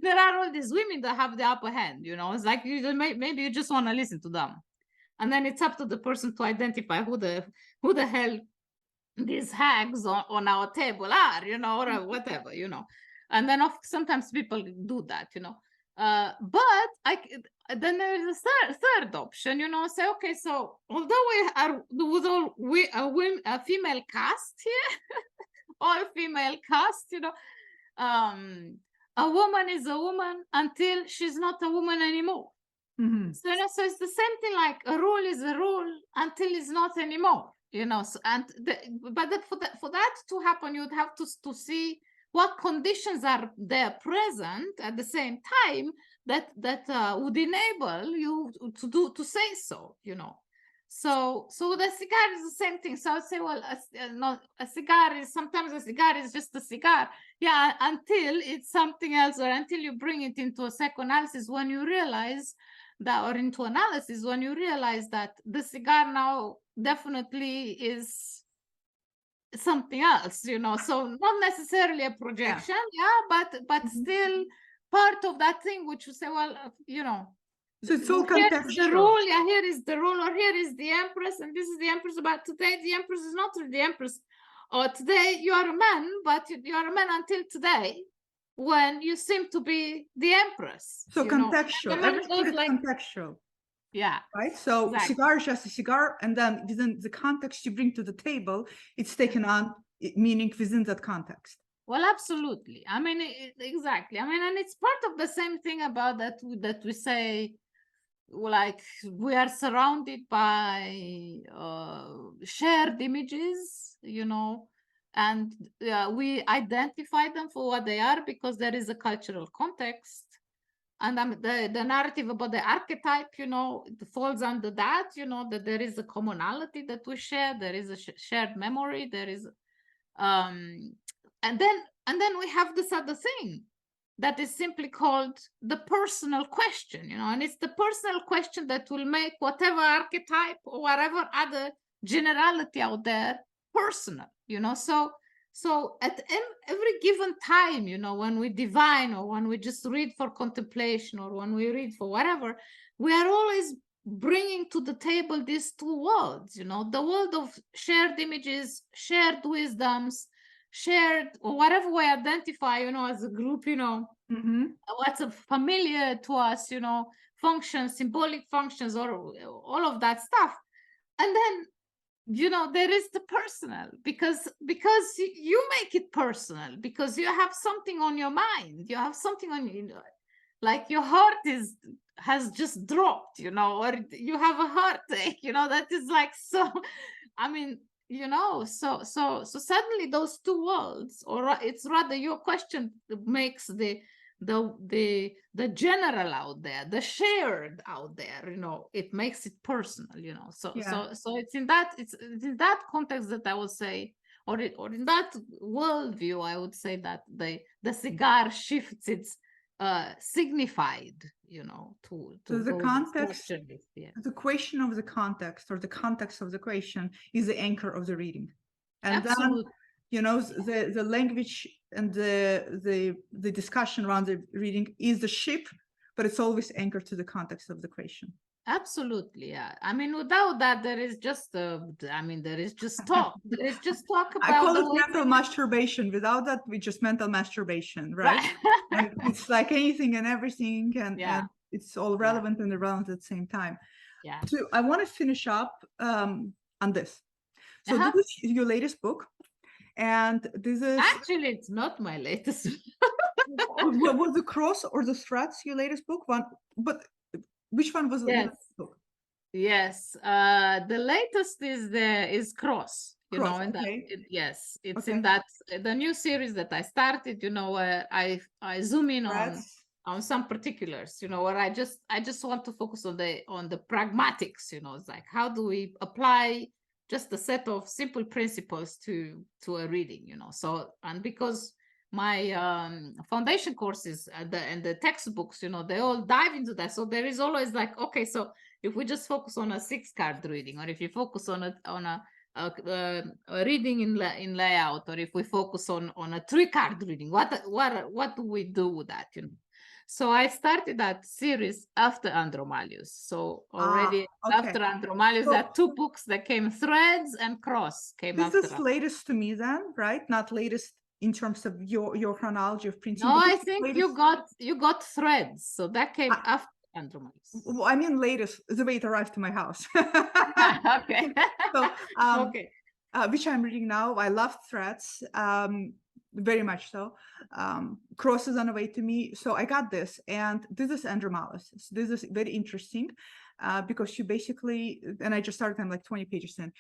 There are all these women that have the upper hand, you know. It's like maybe you just want to listen to them, and then it's up to the person to identify who the hell these hags on our table are, you know, or whatever, you know. And then sometimes people do that, you know. But then there is a third option, you know, say, okay, so although we are with a female cast here, all female cast, you know, a woman is a woman until she's not a woman anymore. So, you know, so it's the same thing, like a rule is a rule until it's not anymore, you know. So, for that to happen, you would have to see what conditions are there present at the same time that would enable you to say so, you know. So the cigar is the same thing. So I would say, well, a cigar is just a cigar, yeah, until it's something else, or until you bring it into a psychoanalysis, when you realize that, or into analysis, when you realize that the cigar now definitely is something else, you know. So not necessarily a projection, but still part of that thing, which you say, well, you know, So it's all here is the contextual. rule, yeah, here is the rule, or here is the empress, and this is the empress, but today the empress is not the empress. Or today you are a man, but you are a man until today, when you seem to be the empress. So you know? contextual. And then Everything goes is like, contextual. yeah. Right. So Exactly. cigar is just a cigar, and then within the context you bring to the table, it's taken on meaning within that context. Well, absolutely. I mean, exactly. I mean, and it's part of the same thing about that we say, like, we are surrounded by shared images, you know, and we identify them for what they are because there is a cultural context. And the narrative about the archetype, you know, it falls under that, you know, that there is a commonality that we share, there is a shared memory, there is and then we have this other thing that is simply called the personal question, you know, and it's the personal question that will make whatever archetype or whatever other generality out there personal, you know. So at every given time, you know, when we divine or when we just read for contemplation or when we read for whatever, we are always bringing to the table these two worlds, you know, the world of shared images, shared wisdoms, shared or whatever we identify, you know, as a group, you know, what's familiar to us, you know, functions, symbolic functions, or all of that stuff. And then, you know, there is the personal, because you make it personal, because you have something on your mind, you have something on you, like your heart has just dropped, you know, or you have a heartache, you know, that is like, so I mean, you know, so suddenly those two worlds, or it's rather your question makes the general out there, the shared out there, you know, it makes it personal, you know. So it's in that context that I would say, or in that worldview, I would say that the cigar shifts its signified, you know, to the context, yeah. the question of the context, or the context of the question, is the anchor of the reading. And Absolutely. then, you know, the language and the discussion around the reading is the ship, but it's always anchored to the context of the question. Absolutely, yeah. I mean, without that, there is just there is just talk. There is just talk about. I call it mental masturbation. Without that, we just mental masturbation, right? And it's like anything and everything, and it's all relevant and irrelevant at the same time. Yeah. So I want to finish up on this. So this is your latest book, and this is actually, it's not my latest. Was the Cross or the Threats your latest book? One, but which one was the latest book? Yes, the latest is Cross. You know, in okay. yes, it's in that the new series that I started. You know, where I zoom in on some particulars. You know, where I just want to focus on the pragmatics. You know, it's like, how do we apply just a set of simple principles to a reading? You know, so, and because my foundation courses and the textbooks, you know, they all dive into that. So there is always like, okay, so if we just focus on a 6-card reading, or if you focus on a reading in layout, or if we focus on a 3-card reading, what do we do with that? You know, so I started that series after Andromalius. So already after Andromalius, there are 2 books that came. Threads and Cross came after. This is latest to me then, right? Not latest in terms of your chronology of printing. No, I think you got Threads, so that came after Andromalius. Well, I mean latest, the way it arrived to my house. Okay. So okay. Which I'm reading now. I love Threads, very much so. Cross is on the way to me. So I got this, and this is Andromalius. So this is very interesting because you basically, and I just started, I'm like 20 pages in,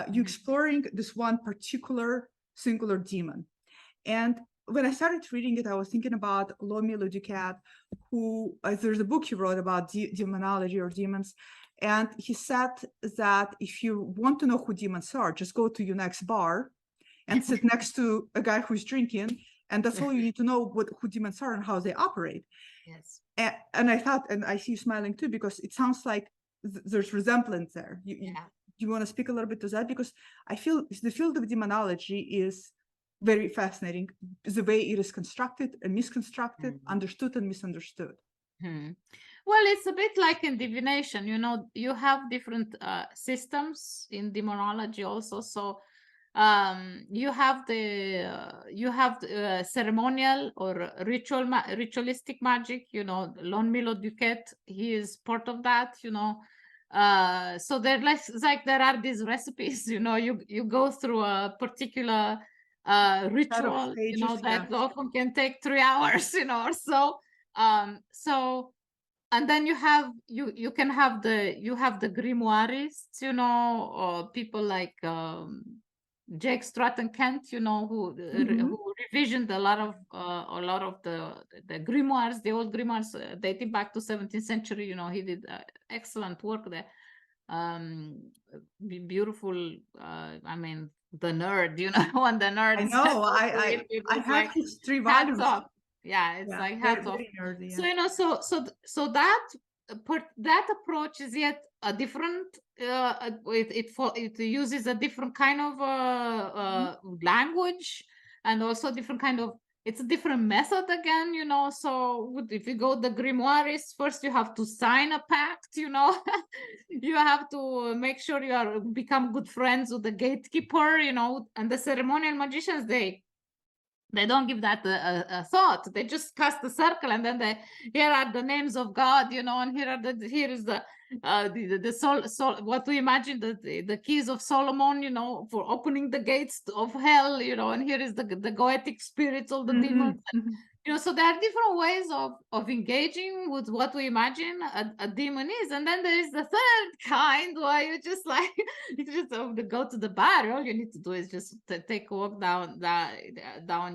you exploring this one particular singular demon. And when I started reading it, I was thinking about Lomi Ludicat, who there's a book he wrote about demonology or demons. And he said that if you want to know who demons are, just go to your next bar and sit next to a guy who's drinking. And that's all you need to know who demons are and how they operate. Yes. And I thought, and I see you smiling too, because it sounds like there's resemblance there. You want to speak a little bit to that? Because I feel the field of demonology is very fascinating, the way it is constructed and misconstructed, understood and misunderstood. Well, it's a bit like in divination, you know, you have different systems in demonology also. So you have the ceremonial or ritualistic magic, you know. Lon Milo Duquette, he is part of that, you know. So there, like there are these recipes, you know. You go through a particular ritual, you know, that often can take 3 hours, you know, or so. So and then you can have the grimoires, you know, or people like Jake Stratton Kent, you know, who revisioned a lot of the grimoires, the old grimoires dating back to 17th century. You know, he did excellent work there. Beautiful. I mean, the nerd, you know, and the nerds. I know. I have like, his 3 hats volumes. off. Yeah, it's like hats off. Nerdy, So you know, so that approach is yet a different. It uses a different kind of language, and also different kind of. It's a different method again, you know. So if you go the grimoires, first you have to sign a pact, you know. You have to make sure you are become good friends with the gatekeeper, you know. And the ceremonial magicians, they don't give that a thought. They just cast a circle, and then here are the names of God, you know, and here is the soul, what we imagine, the keys of Solomon, you know, for opening the gates of hell, you know, and here is the goetic spirits of the demons. You know, so there are different ways of engaging with what we imagine a demon is. And then there is the third kind where you just like, you just go to the bar. All you need to do is just take a walk down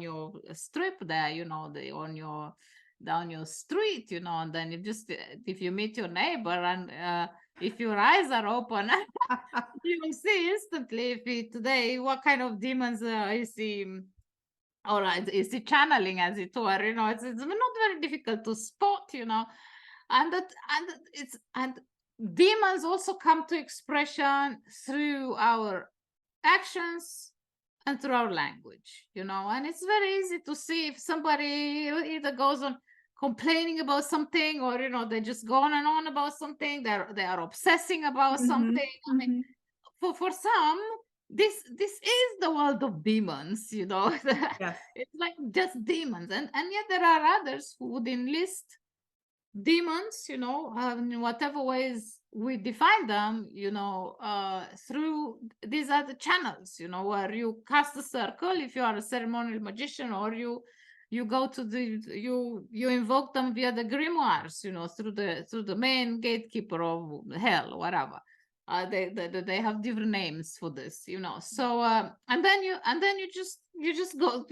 your strip there, you know, down your street, you know, and then you just, if you meet your neighbor and if your eyes are open, you will see instantly today what kind of demons is he. All right, is it channeling, as it were? You know, it's not very difficult to spot, you know, and demons also come to expression through our actions and through our language, you know, and it's very easy to see if somebody either goes on complaining about something, or you know, they just go on and on about something. They are obsessing about something. I mean, for some, this is the world of demons, you know. Yes. It's like just demons, and yet there are others who would enlist demons, you know, in whatever ways we define them, you know, through these other channels, you know, where you cast a circle if you are a ceremonial magician, or you go to you invoke them via the grimoires, you know, through the main gatekeeper of hell, whatever. They have different names for this, you know. So and then you just go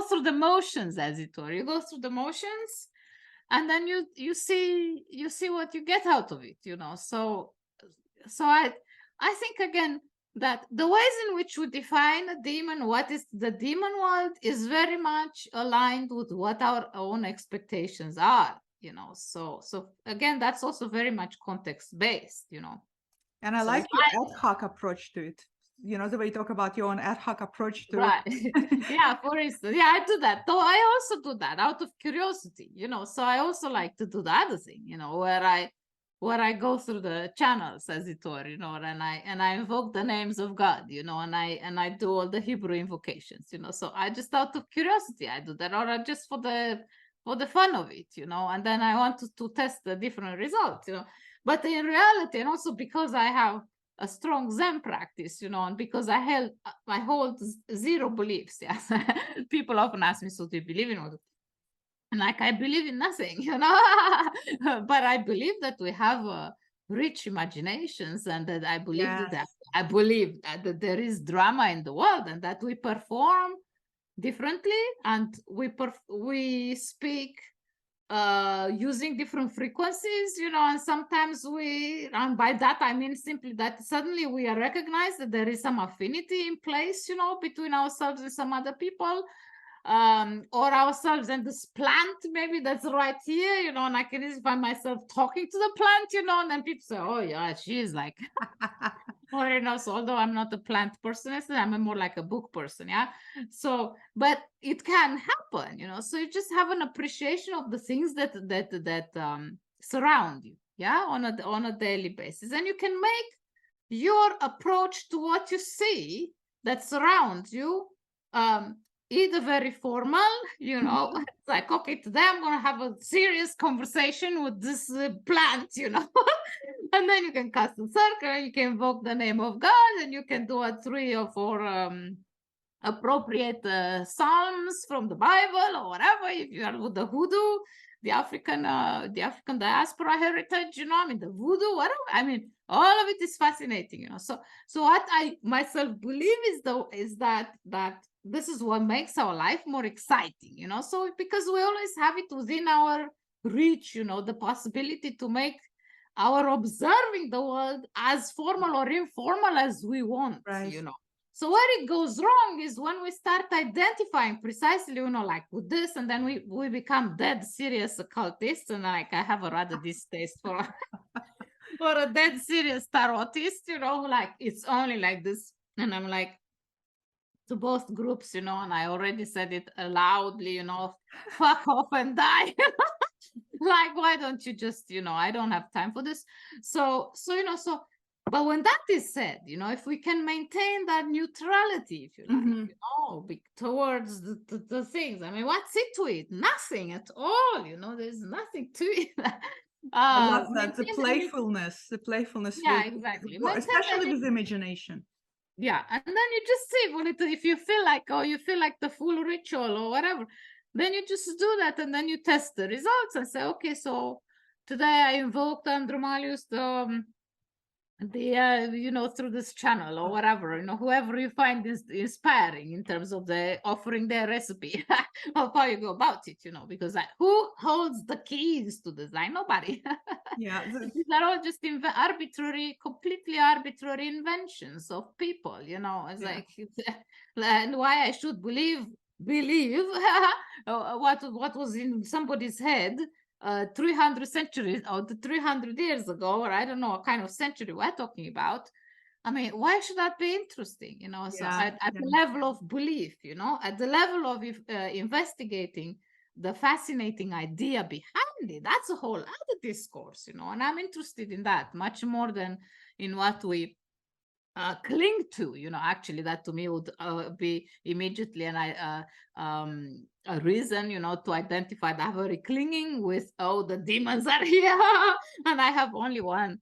through the motions, as it were. You go through the motions, and then you see what you get out of it, you know. So I think again that the ways in which we define a demon, what is the demon world, is very much aligned with what our own expectations are, you know. So again, that's also very much context based, you know. And I like your ad hoc approach to it. You know, the way you talk about your own ad hoc approach to it. Yeah, for instance. Yeah, I do that. Though I also do that out of curiosity, you know. So I also like to do the other thing, you know, where I go through the channels, as it were, you know, and I invoke the names of God, you know, and I do all the Hebrew invocations, you know. So I just, out of curiosity, I do that, or just for the fun of it, you know. And then I want to test the different results, you know. But in reality, and also because I have a strong Zen practice, you know, and because I hold zero beliefs. Yes, people often ask me, "So do you believe in all?" And like, I believe in nothing, you know. But I believe that we have rich imaginations, and that I believe that there is drama in the world, and that we perform differently, and we speak using different frequencies, you know. And sometimes and by that I mean simply that suddenly we are recognized that there is some affinity in place, you know, between ourselves and some other people, or ourselves and this plant maybe that's right here, you know. And I can easily find myself talking to the plant, you know, and then people say, "Oh yeah, she's like," or you know. So although I'm not a plant person, I'm more like a book person, yeah. So, but it can happen, you know. So you just have an appreciation of the things that surround you, on a daily basis. And you can make your approach to what you see that surrounds you either very formal, it's like, okay, today I'm going to have a serious conversation with this plant, and then you can cast a circle, and you can invoke the name of God, and you can do a 3 or 4 appropriate psalms from the Bible or whatever. If you are with the hoodoo, the African diaspora heritage, the voodoo, whatever. I mean, all of it is fascinating, So what I myself believe is that this is what makes our life more exciting, So because we always have it within our reach, the possibility to make our observing the world as formal or informal as we want, right. So where it goes wrong is when we start identifying precisely, like with this, and then we become dead serious occultists, and like I have a rather distaste for for a dead serious tarotist, like it's only like this, and I'm like, to both groups, and I already said it loudly, fuck off and die. Like, why don't you just, I don't have time for this. So but when that is said, if we can maintain that neutrality, if you like, towards the things, I mean, what's it to it? Nothing at all, there's nothing to it. I love that, the playfulness. Yeah, exactly. Especially with imagination. Yeah, and then you just see if you feel like, the full ritual or whatever, then you just do that, and then you test the results and say, okay, so today I invoked Andromalius, through this channel or whatever, whoever you find is inspiring in terms of the offering their recipe of how you go about it, because who holds the keys to design? Nobody. Yeah, these are all just completely arbitrary inventions of people, it's like, and why I should believe what was in somebody's head 300 centuries or 300 years ago, or I don't know what kind of century we're talking about. I mean, why should that be interesting? So at the level of belief, at the level of investigating the fascinating idea behind it, that's a whole other discourse, and I'm interested in that much more than in what we cling to, actually that to me would be immediately a reason, to identify that very clinging with, oh, the demons are here, and I have only one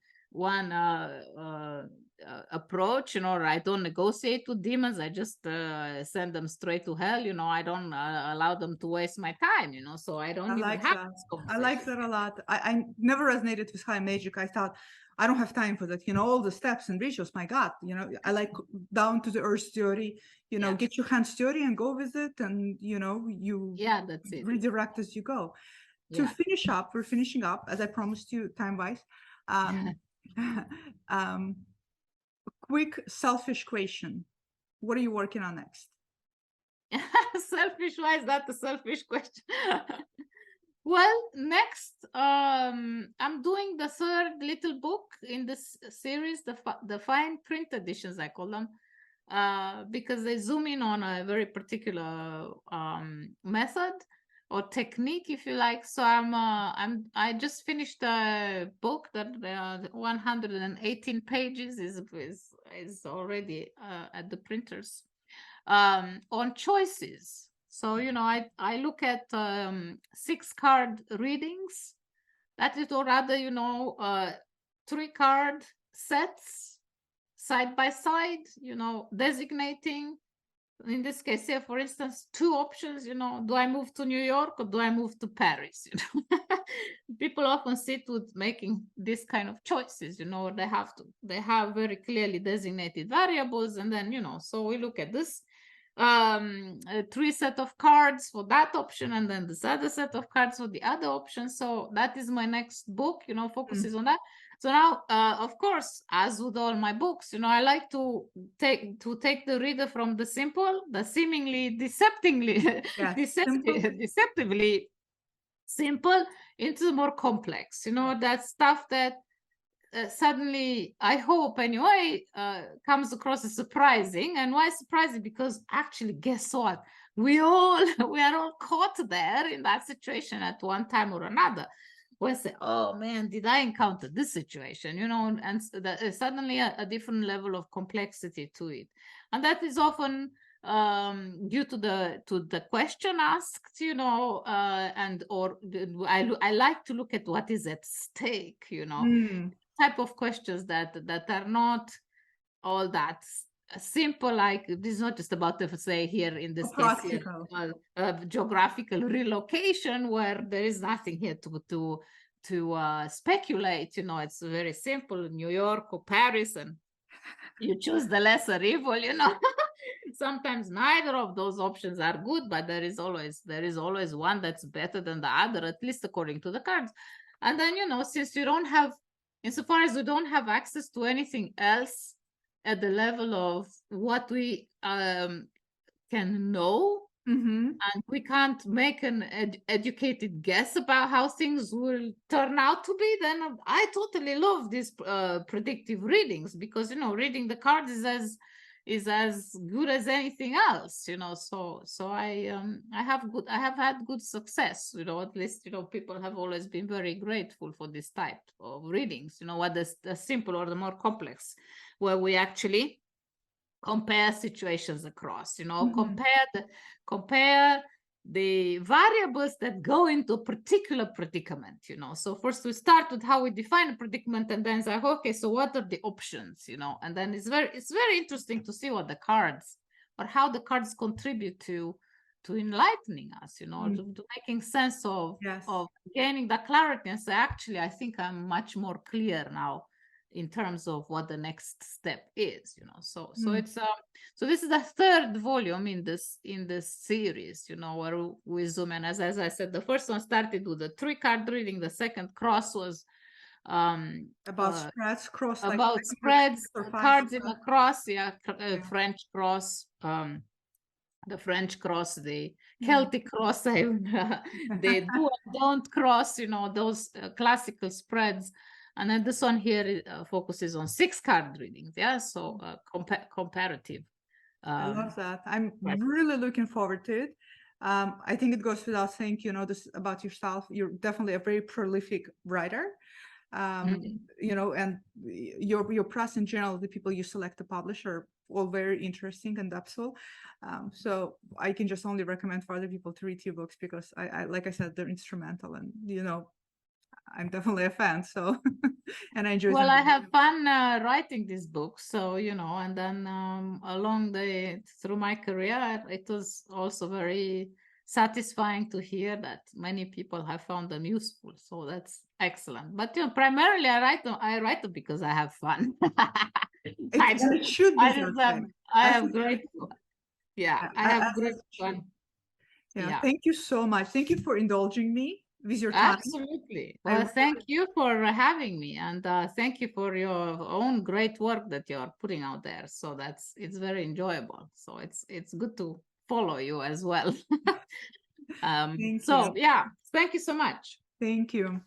approach, I don't negotiate with demons. I just send them straight to hell. I don't allow them to waste my time. So I don't even have this conversation. I like that a lot. I never resonated with high magic. I thought, I don't have time for that. All the steps and rituals, my God, I like down to the earth theory, get your hands dirty and go with it. And, that's it. Redirect as you go. To finish up, we're finishing up, as I promised you, time-wise. Quick selfish question. What are you working on next? Selfish? Why is that a selfish question? Well, next, I'm doing the 3rd little book in this series, the fine print editions, I call them, because they zoom in on a very particular method or technique, if you like. So I just finished a book that 118 pages is already at the printers on choices. So, I look at 6-card readings, that is, or rather, 3-card sets side by side, designating, in this case, say, for instance, 2 options, do I move to New York or do I move to Paris? People often sit with making this kind of choices, they have very clearly designated variables. And then, so we look at this 3 set of cards for that option, and then this other set of cards for the other option. So that is my next book, focuses on that. So now, of course, as with all my books, I like to take the reader from the simple, the seemingly deceptively simple, into the more complex. That stuff that suddenly, I hope anyway, comes across as surprising. And why surprising? Because actually, guess what? We are all caught there in that situation at one time or another. will say, oh man, did I encounter this situation, and suddenly a different level of complexity to it. And that is often due to the question asked, and or I like to look at what is at stake, type of questions that are not all that simple, like this is not just about to say here in this case here, geographical relocation where there is nothing here to speculate. It's very simple, New York or Paris, and you choose the lesser evil. Sometimes neither of those options are good, but there is always one that's better than the other, at least according to the cards. And then since you don't have, insofar as you don't have access to anything else at the level of what we can know, and we can't make an educated guess about how things will turn out to be, then I totally love these predictive readings, because reading the cards is as good as anything else. So I have had good success. At least people have always been very grateful for this type of readings, whether the simple or the more complex, where we actually compare situations across, compare the variables that go into a particular predicament. So first we start with how we define a predicament, and then say, okay, so what are the options? And then it's very interesting to see what the cards, or how the cards contribute to enlightening us, to making sense of gaining the clarity, and say, actually, I think I'm much more clear now in terms of what the next step is. So it's so this is the third volume in this series, where we zoom in. As I said, the first one started with a 3-card reading. The second cross was about spreads, cross, about like spreads, cards in a cross, French cross, the French cross, the Celtic cross, the do and don't cross, those classical spreads. And then this one here focuses on 6-card readings. So comparative. I love that. I'm really looking forward to it. I think it goes without saying, this about yourself. You're definitely a very prolific writer. And your press in general, the people you select to publish, are all very interesting and depthful. So I can just only recommend for other people to read your books, because I like I said, they're instrumental, and I'm definitely a fan. So and I enjoy. Well, I have fun writing these books. So and then through my career, it was also very satisfying to hear that many people have found them useful. So that's excellent. But primarily I write them because I have fun. It should be. I have great fun. I have great fun. Thank you so much. Thank you for indulging me with your time. Absolutely. Well, thank you for having me, and thank you for your own great work that you're putting out there. So it's very enjoyable. So it's good to follow you as well. Thank you so much. Thank you.